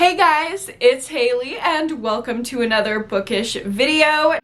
Hey guys, it's Haley and welcome to another bookish video.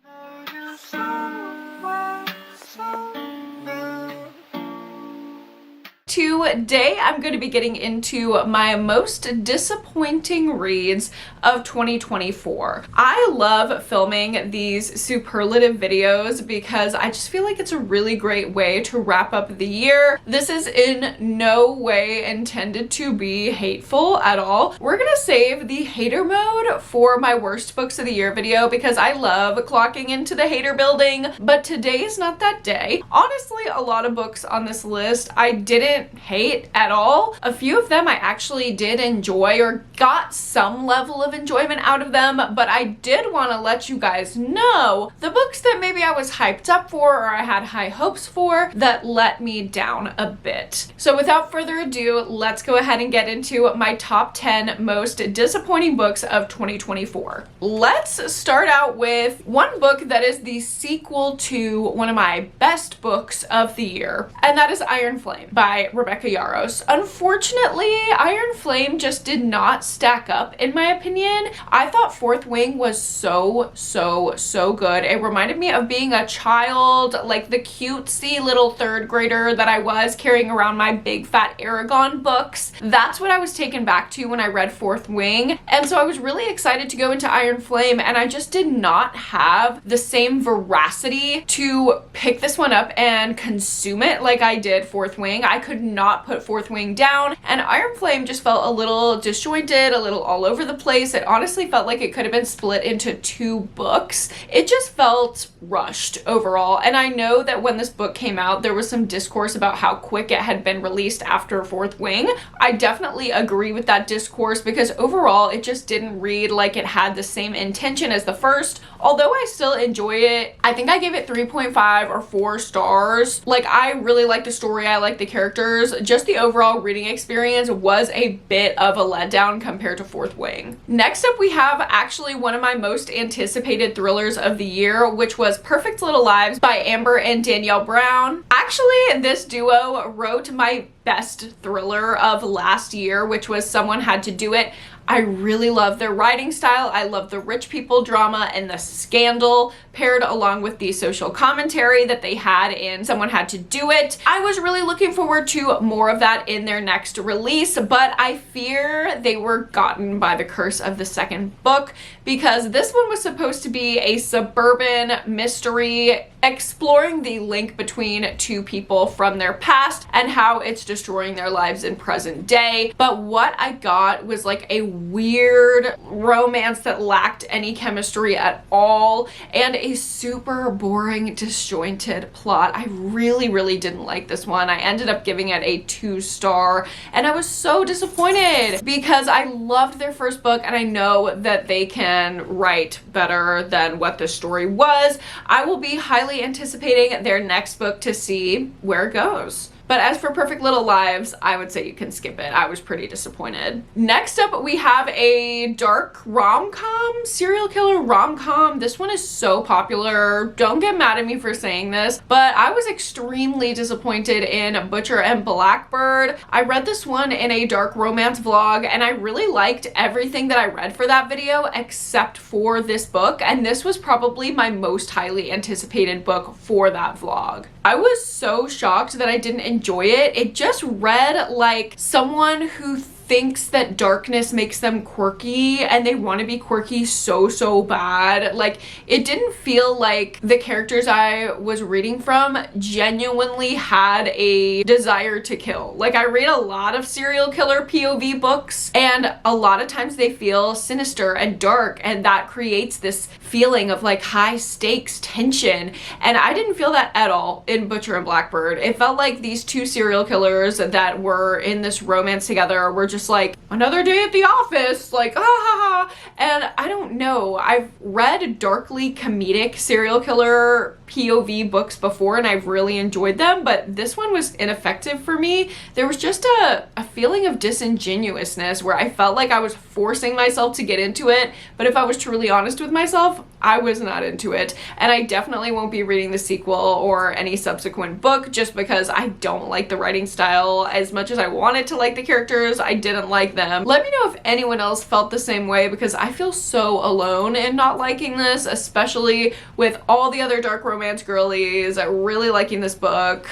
Today I'm going to be getting into my most disappointing reads of 2024. I love filming these superlative videos because I just feel like it's a really great way to wrap up the year. This is in no way intended to be hateful at all. We're gonna save the hater mode for my worst books of the year video because I love clocking into the hater building, but today is not that day. Honestly, a lot of books on this list I didn't hate at all. A few of them I actually did enjoy or got some level of enjoyment out of them, but I did want to let you guys know the books that maybe I was hyped up for or I had high hopes for that let me down a bit. So without further ado, let's go ahead and get into my top 10 most disappointing books of 2024. Let's start out with one book that is the sequel to one of my best books of the year, and that is Iron Flame by Rebecca Yarros. Unfortunately, Iron Flame just did not stack up in my opinion. I thought Fourth Wing was so good. It reminded me of being a child, like the cutesy little third grader that I was carrying around my big fat Aragon books. That's what I was taken back to when I read Fourth Wing. And so I was really excited to go into Iron Flame, and I just did not have the same veracity to pick this one up and consume it like I did Fourth Wing. I could not put Fourth Wing down, and Iron Flame just felt a little disjointed, a little all over the place. It honestly felt like it could have been split into two books. It just felt rushed overall, and I know that when this book came out there was some discourse about how quick it had been released after Fourth Wing. I definitely agree with that discourse because overall it just didn't read like it had the same intention as the first. Although I still enjoy it, I think I gave it 3.5 or 4 stars. Like, I really like the story, I like the characters, just the overall reading experience was a bit of a letdown compared to Fourth Wing. Next up we have actually one of my most anticipated thrillers of the year, which was Perfect Little Lives by Amber and Danielle Brown. Actually, this duo wrote my best thriller of last year, which was Someone Had to Do It. I really love their writing style. I love the rich people drama and the scandal paired along with the social commentary that they had in Someone Had to Do It. I was really looking forward to more of that in their next release, but I fear they were gotten by the curse of the second book because this one was supposed to be a suburban mystery exploring the link between two people from their past and how it's destroying their lives in present day. But what I got was like a weird romance that lacked any chemistry at all and a super boring, disjointed plot. I really didn't like this one. I ended up giving it a 2-star, and I was so disappointed because I loved their first book and I know that they can write better than what the story was. I will be highly anticipating their next book to see where it goes. But as for Perfect Little Lives, I would say you can skip it. I was pretty disappointed. Next up, we have a dark rom-com, serial killer rom-com. This one is so popular. Don't get mad at me for saying this, but I was extremely disappointed in Butcher and Blackbird. I read this one in a dark romance vlog, and I really liked everything that I read for that video except for this book, and this was probably my most highly anticipated book for that vlog. I was so shocked that I didn't enjoy it. It just read like someone who thinks that darkness makes them quirky and they want to be quirky so bad. Like, it didn't feel like the characters I was reading from genuinely had a desire to kill. Like, I read a lot of serial killer POV books and a lot of times they feel sinister and dark, and that creates this feeling of like high stakes tension, and I didn't feel that at all in Butcher and Blackbird. It felt like these two serial killers that were in this romance together were just like, another day at the office, like, ah ha ha. And I don't know. I've read darkly comedic serial killer POV books before and I've really enjoyed them, but this one was ineffective for me. There was just a feeling of disingenuousness where I felt like I was forcing myself to get into it, but if I was truly honest with myself, I was not into it. And I definitely won't be reading the sequel or any subsequent book just because I don't like the writing style. As much as I wanted to like the characters, I didn't like them. Let me know if anyone else felt the same way because I feel so alone in not liking this, especially with all the other dark romance girlies really liking this book.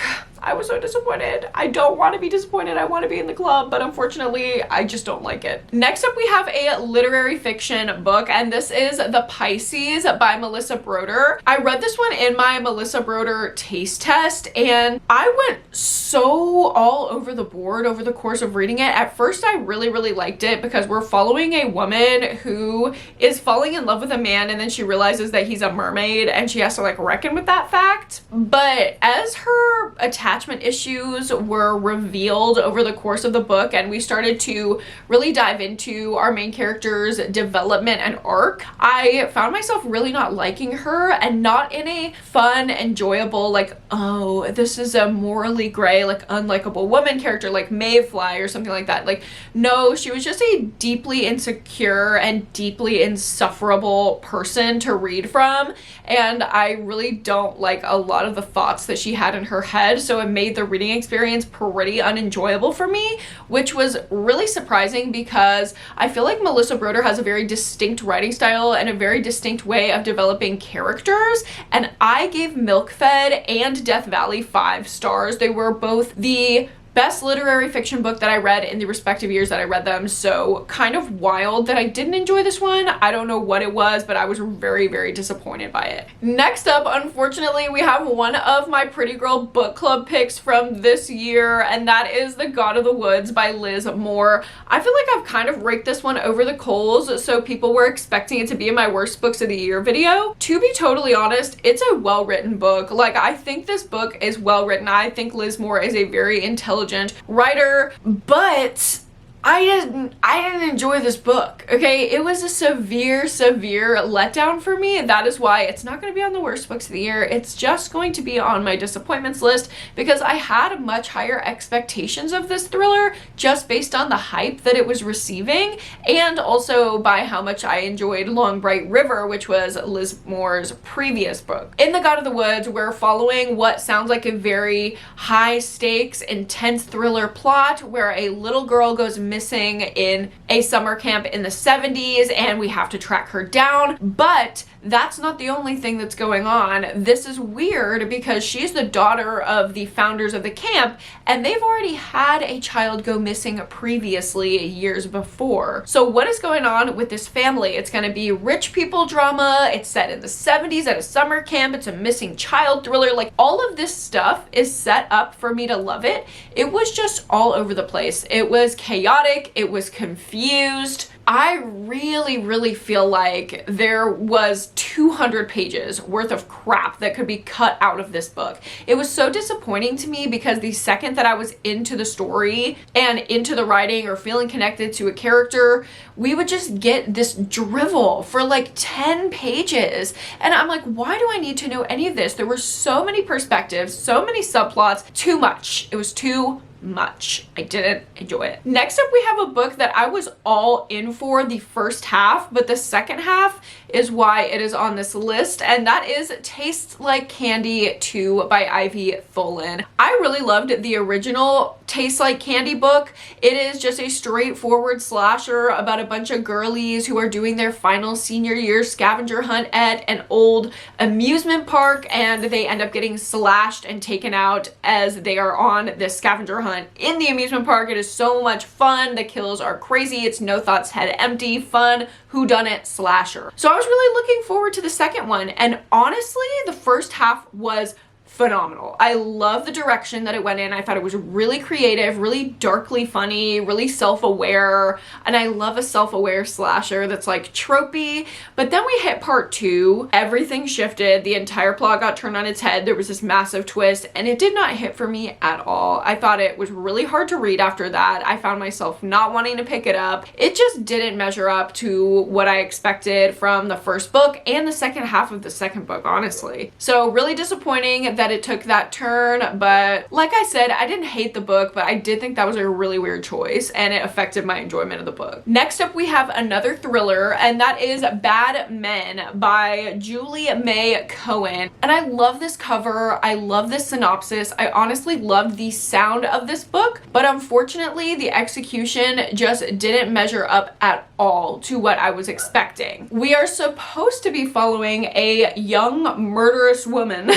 I was so disappointed. I don't want to be disappointed. I want to be in the club, but unfortunately, I just don't like it. Next up, we have a literary fiction book, and this is The Pisces by Melissa Broder. I read this one in my Melissa Broder taste test, and I went so all over the board over the course of reading it. At first, I really, really liked it because we're following a woman who is falling in love with a man, and then she realizes that he's a mermaid, and she has to like reckon with that fact. But as her attachment issues were revealed over the course of the book and we started to really dive into our main character's development and arc, I found myself really not liking her, and not in a fun, enjoyable, like, oh, this is a morally gray, like unlikable woman character like Mayfly or something like that. Like, no, she was just a deeply insecure and deeply insufferable person to read from, and I really don't like a lot of the thoughts that she had in her head, so it made the reading experience pretty unenjoyable for me, which was really surprising because I feel like Melissa Broder has a very distinct writing style and a very distinct way of developing characters, and I gave Milkfed and Death Valley 5 stars. They were both the best literary fiction book that I read in the respective years that I read them, so kind of wild that I didn't enjoy this one. I don't know what it was, but I was very, very disappointed by it. Next up, unfortunately, we have one of my Pretty Girl book club picks from this year, and that is The God of the Woods by Liz Moore. I feel like I've kind of raked this one over the coals, so people were expecting it to be in my worst books of the year video. To be totally honest, it's a well-written book. Like, I think this book is well-written. I think Liz Moore is a very intelligent writer, but I didn't enjoy this book, okay? It was a severe letdown for me, and that is why it's not going to be on the worst books of the year. It's just going to be on my disappointments list because I had much higher expectations of this thriller just based on the hype that it was receiving, and also by how much I enjoyed Long Bright River, which was Liz Moore's previous book. In The God of the Woods, we're following what sounds like a very high stakes, intense thriller plot where a little girl goes missing in a summer camp in the 70s and we have to track her down, but that's not the only thing that's going on. This is weird because she's the daughter of the founders of the camp and they've already had a child go missing previously years before. So what is going on with this family? It's going to be rich people drama. It's set in the 70s at a summer camp. It's a missing child thriller. Like, all of this stuff is set up for me to love it. It was just all over the place. It was chaotic. It was confused. I really feel like there was 200 pages worth of crap that could be cut out of this book. It was so disappointing to me because the second that I was into the story and into the writing or feeling connected to a character, we would just get this drivel for like 10 pages. And I'm like, why do I need to know any of this? There were so many perspectives, so many subplots, too much. It was too much. I didn't enjoy it. Next up, we have a book that I was all in for the first half, but the second half is why it is on this list, and that is Tastes Like Candy 2 by Ivy Tholen. I really loved the original Tastes Like Candy book. It is just a straightforward slasher about a bunch of girlies who are doing their final senior year scavenger hunt at an old amusement park, and they end up getting slashed and taken out as they are on this scavenger hunt in the amusement park. It is so much fun. The kills are crazy. It's no thoughts, head empty, fun, whodunit slasher. So I was really looking forward to the second one, and honestly, the first half was phenomenal. I love the direction that it went in. I thought it was really creative, really darkly funny, really self-aware, and I love a self-aware slasher that's like tropey. But then we hit part 2, everything shifted, the entire plot got turned on its head, there was this massive twist, and it did not hit for me at all. I thought it was really hard to read after that. I found myself not wanting to pick it up. It just didn't measure up to what I expected from the first book and the second half of the second book, honestly. So really disappointing that it took that turn, but like I said, I didn't hate the book, but I did think that was a really weird choice and it affected my enjoyment of the book. Next up, we have another thriller, and that is Bad Men by Julie May Cohen. And I love this cover. I love this synopsis. I honestly loved the sound of this book, but unfortunately, the execution just didn't measure up at all to what I was expecting. We are supposed to be following a young murderous woman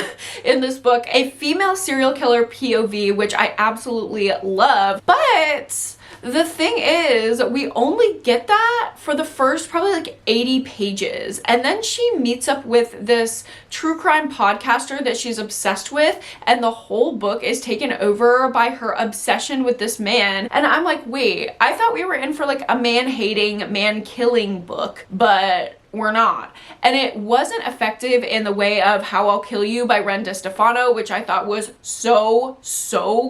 in this book, a female serial killer POV, which I absolutely love, but the thing is, we only get that for the first probably like 80 pages. And then she meets up with this true crime podcaster that she's obsessed with, and the whole book is taken over by her obsession with this man. And I'm like, wait, I thought we were in for like a man-hating, man-killing book, but we're not. And it wasn't effective in the way of How I'll Kill You by Ren DeStefano, which I thought was so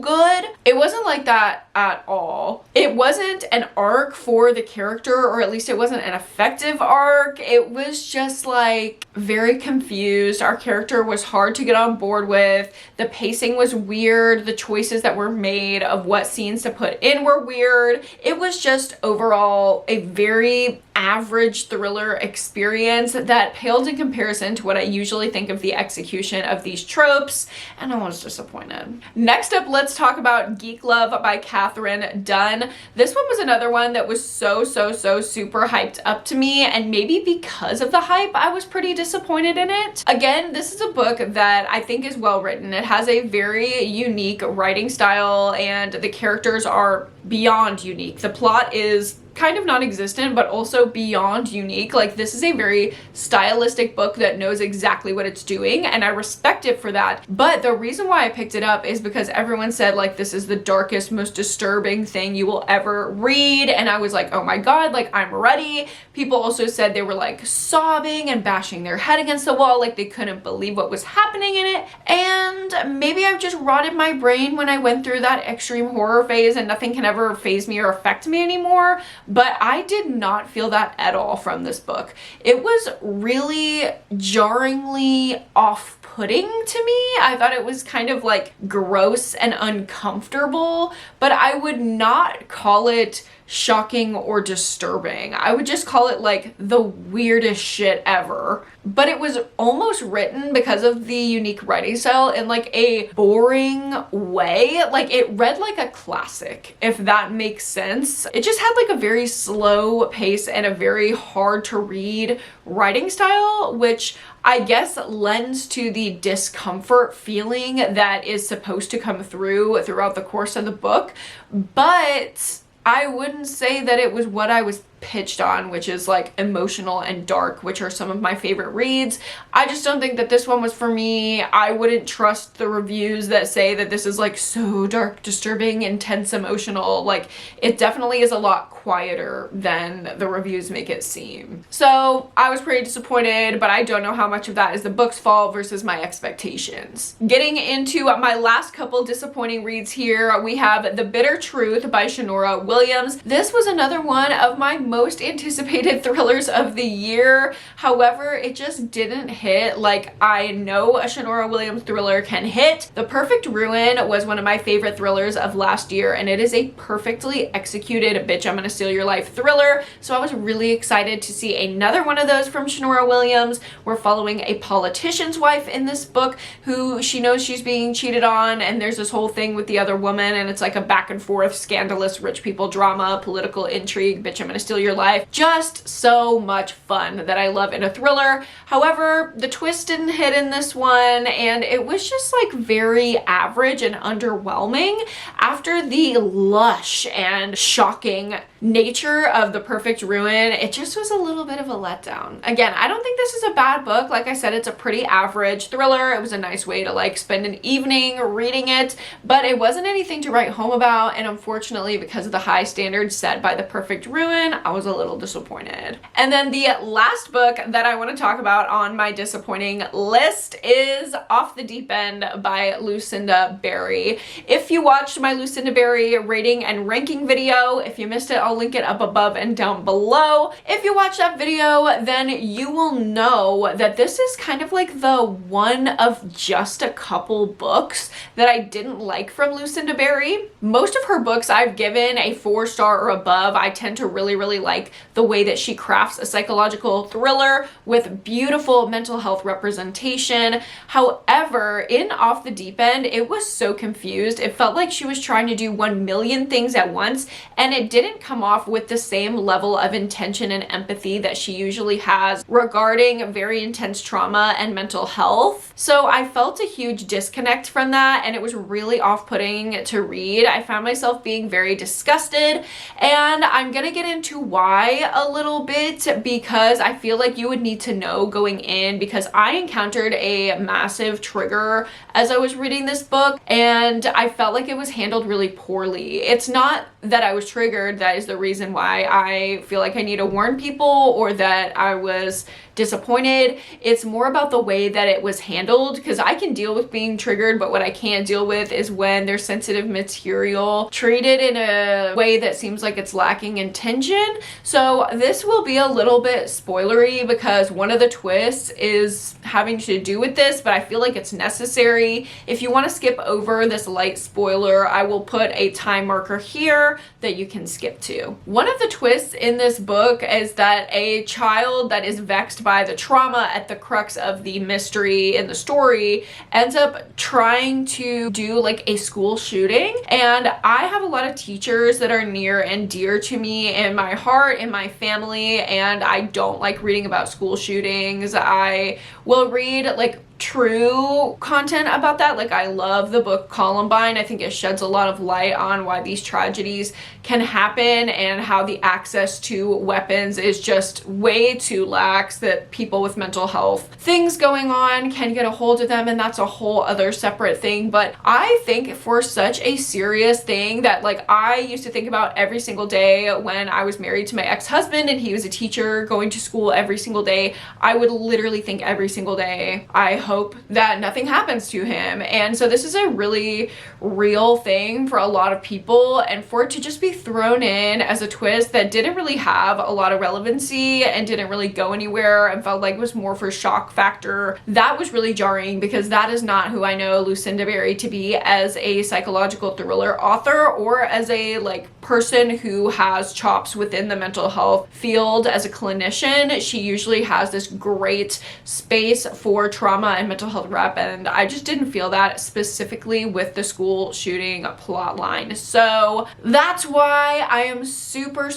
good. It wasn't like that at all. It wasn't an arc for the character, or at least it wasn't an effective arc. It was just like very confused. Our character was hard to get on board with. The pacing was weird. The choices that were made of what scenes to put in were weird. It was just overall a very average thriller experience that paled in comparison to what I usually think of the execution of these tropes, and I was disappointed. Next up, let's talk about Geek Love by Catherine Dunn. This one was another one that was so super hyped up to me, and maybe because of the hype, I was pretty disappointed in it. Again, this is a book that I think is well written. It has a very unique writing style, and the characters are beyond unique. The plot is kind of non-existent, but also beyond unique. Like, this is a very stylistic book that knows exactly what it's doing, and I respect it for that. But the reason why I picked it up is because everyone said like this is the darkest, most disturbing thing you will ever read, and I was like, oh my god, like I'm ready. People also said they were like sobbing and bashing their head against the wall, like they couldn't believe what was happening in it. And maybe I've just rotted my brain when I went through that extreme horror phase and nothing can ever faze me or affect me anymore. But I did not feel that at all from this book. It was really jarringly off-putting to me. I thought it was kind of like gross and uncomfortable, but I would not call it shocking or disturbing. I would just call it like the weirdest shit ever. But it was almost written because of the unique writing style in like a boring way. Like, it read like a classic, if that makes sense. It just had like a very slow pace and a very hard to read writing style, which I guess lends to the discomfort feeling that is supposed to come through throughout the course of the book. But I wouldn't say that it was what I was pitched on, which is like emotional and dark, which are some of my favorite reads. I just don't think that this one was for me. I wouldn't trust the reviews that say that this is like so dark, disturbing, intense, emotional. Like, it definitely is a lot quieter than the reviews make it seem. So I was pretty disappointed, but I don't know how much of that is the book's fault versus my expectations. Getting into my last couple disappointing reads here, we have The Bitter Truth by Shanora Williams. This was another one of my most anticipated thrillers of the year. However, it just didn't hit like I know a Shanora Williams thriller can hit. The Perfect Ruin was one of my favorite thrillers of last year, and it is a perfectly executed bitch I'm gonna steal your life thriller. So I was really excited to see another one of those from Shanora Williams. We're following a politician's wife in this book who she knows she's being cheated on, and there's this whole thing with the other woman, and it's like a back and forth scandalous rich people drama, political intrigue, bitch I'm gonna steal your life. Just so much fun that I love in a thriller. However, the twist didn't hit in this one, and it was just like very average and underwhelming after the lush and shocking nature of The Perfect Ruin, it just was a little bit of a letdown. Again, I don't think this is a bad book. Like I said, it's a pretty average thriller. It was a nice way to like spend an evening reading it, but it wasn't anything to write home about, and unfortunately, because of the high standards set by The Perfect Ruin, I was a little disappointed. And then the last book that I want to talk about on my disappointing list is Off the Deep End by Lucinda Berry. If you watched my Lucinda Berry rating and ranking video, if you missed it, I'll link it up above and down below. If you watch that video, then you will know that this is kind of like the one of just a couple books that I didn't like from Lucinda Berry. Most of her books I've given a 4-star or above. I tend to really like the way that she crafts a psychological thriller with beautiful mental health representation. However, in Off the Deep End, it was so confused. It felt like she was trying to do 1 million things at once, and it didn't come off with the same level of intention and empathy that she usually has regarding very intense trauma and mental health. So I felt a huge disconnect from that, and it was really off-putting to read. I found myself being very disgusted, and I'm gonna get into why a little bit, because I feel like you would need to know going in, because I encountered a massive trigger as I was reading this book, and I felt like it was handled really poorly. It's not that I was triggered that is the reason why I feel like I need to warn people or that I was disappointed. It's more about the way that it was handled, because I can deal with being triggered, but what I can't deal with is when there's sensitive material treated in a way that seems like it's lacking intention. So this will be a little bit spoilery because one of the twists is having to do with this, but I feel like it's necessary. If you want to skip over this light spoiler, I will put a time marker here that you can skip to. One of the twists in this book is that a child that is vexed by the trauma at the crux of the mystery in the story ends up trying to do like a school shooting. And I have a lot of teachers that are near and dear to me in my heart, in my family, and I don't like reading about school shootings. I will read like true content about that. Like, I love the book Columbine. I think it sheds a lot of light on why these tragedies can happen and how the access to weapons is just way too lax, that people with mental health things going on can get a hold of them, and that's a whole other separate thing. But I think for such a serious thing that like I used to think about every single day when I was married to my ex-husband and he was a teacher going to school every single day, I would literally think every single day, I hope that nothing happens to him. And so this is a really real thing for a lot of people, and for it to just be thrown in as a twist that didn't really have a lot of relevancy and didn't really go anywhere and felt like it was more for shock factor, that was really jarring, because that is not who I know Lucinda Berry to be as a psychological thriller author or as a like person who has chops within the mental health field as a clinician. She usually has this great space for trauma and mental health rep, and I just didn't feel that specifically with the school shooting plot line. So that's why I am super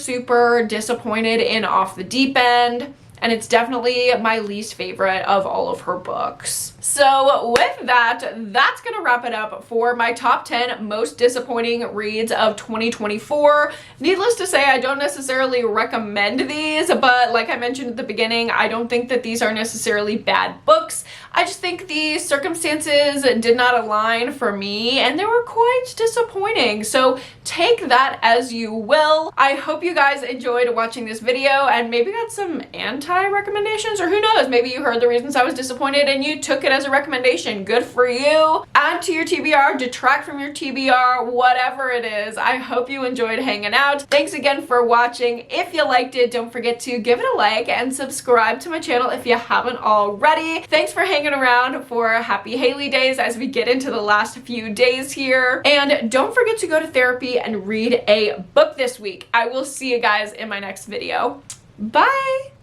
disappointed in Off the Deep End, and it's definitely my least favorite of all of her books. So with that, that's gonna wrap it up for my top 10 most disappointing reads of 2024. Needless to say, I don't necessarily recommend these, but like I mentioned at the beginning, I don't think that these are necessarily bad books. I just think the circumstances did not align for me, and they were quite disappointing. So take that as you will. I hope you guys enjoyed watching this video and maybe got some anti-recommendations, or who knows, maybe you heard the reasons I was disappointed and you took it as a recommendation. Good for you. Add to your TBR, detract from your TBR, whatever it is. I hope you enjoyed hanging out. Thanks again for watching. If you liked it, don't forget to give it a like and subscribe to my channel if you haven't already. Thanks for hanging around for Happy Hailey days as we get into the last few days here. And don't forget to go to therapy and read a book this week. I will see you guys in my next video. Bye!